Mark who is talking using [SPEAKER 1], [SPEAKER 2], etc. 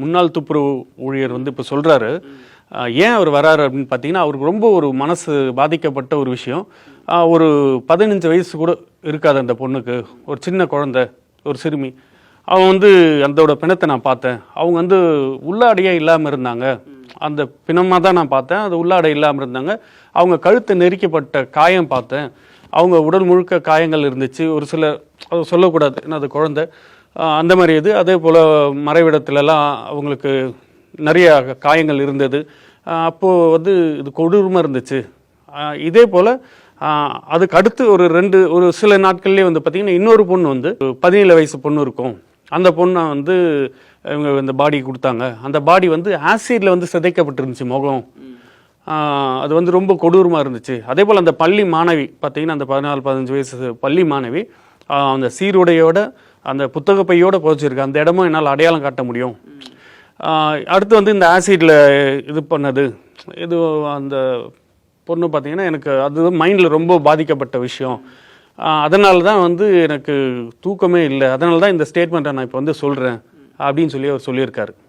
[SPEAKER 1] முன்னாள் துப்புரவு ஊழியர் வந்து இப்போ சொல்கிறாரு. ஏன் அவர் வராரு அப்படின்னு பார்த்தீங்கன்னா, அவருக்கு ரொம்ப ஒரு மனசு பாதிக்கப்பட்ட ஒரு விஷயம். ஒரு 15 வயசு கூட இருக்காது அந்த பொண்ணுக்கு. ஒரு சின்ன குழந்தை, ஒரு சிறுமி. அவன் வந்து அதோட பிணத்தை நான் பார்த்தேன். அவங்க வந்து உள்ளாடையே இல்லாமல் இருந்தாங்க. அந்த பிணமாக தான் நான் பார்த்தேன். அது உள்ளாடை இல்லாமல் இருந்தாங்க. அவங்க கழுத்தை நெரிக்கப்பட்ட காயம் பார்த்தேன். அவங்க உடல் முழுக்க காயங்கள் இருந்துச்சு. ஒரு சில அது சொல்லக்கூடாது, ஏன்னா அது குழந்தை. அந்த மாதிரி இது. அதே போல் மறைவிடத்துலலாம் அவங்களுக்கு நிறைய காயங்கள் இருந்தது. அப்போது வந்து இது கொடூரமாக இருந்துச்சு. இதே போல் அதுக்கு அடுத்து ஒரு சில நாட்கள்லேயே வந்து பார்த்திங்கன்னா, இன்னொரு பொண்ணு வந்து 17 வயசு பொண்ணு இருக்கும். அந்த பொண்ணை வந்து இவங்க இந்த பாடி கொடுத்தாங்க. அந்த பாடி வந்து ஆசிடில் வந்து சிதைக்கப்பட்டிருந்துச்சு முகம். அது வந்து ரொம்ப கொடூரமாக இருந்துச்சு. அதே போல் அந்த பள்ளி மாணவி பார்த்திங்கன்னா, அந்த 14-15 வயசு பள்ளி மாணவி அந்த சீருடையோட அந்த புத்தக பையோடு புதைச்சிருக்கு. அந்த இடமும் என்னால் அடையாளம் காட்ட முடியும். அடுத்து வந்து இந்த ஆசிடில் இது பண்ணது, இது அந்த பொண்ணு பார்த்திங்கன்னா, எனக்கு அது மைண்டில் ரொம்ப பாதிக்கப்பட்ட விஷயம். அதனால தான் வந்து எனக்கு தூக்கமே இல்லை. அதனால தான் இந்த ஸ்டேட்மெண்ட்டை நான் இப்போ வந்து சொல்கிறேன் அப்படின்னு சொல்லி அவர் சொல்லியிருக்காரு.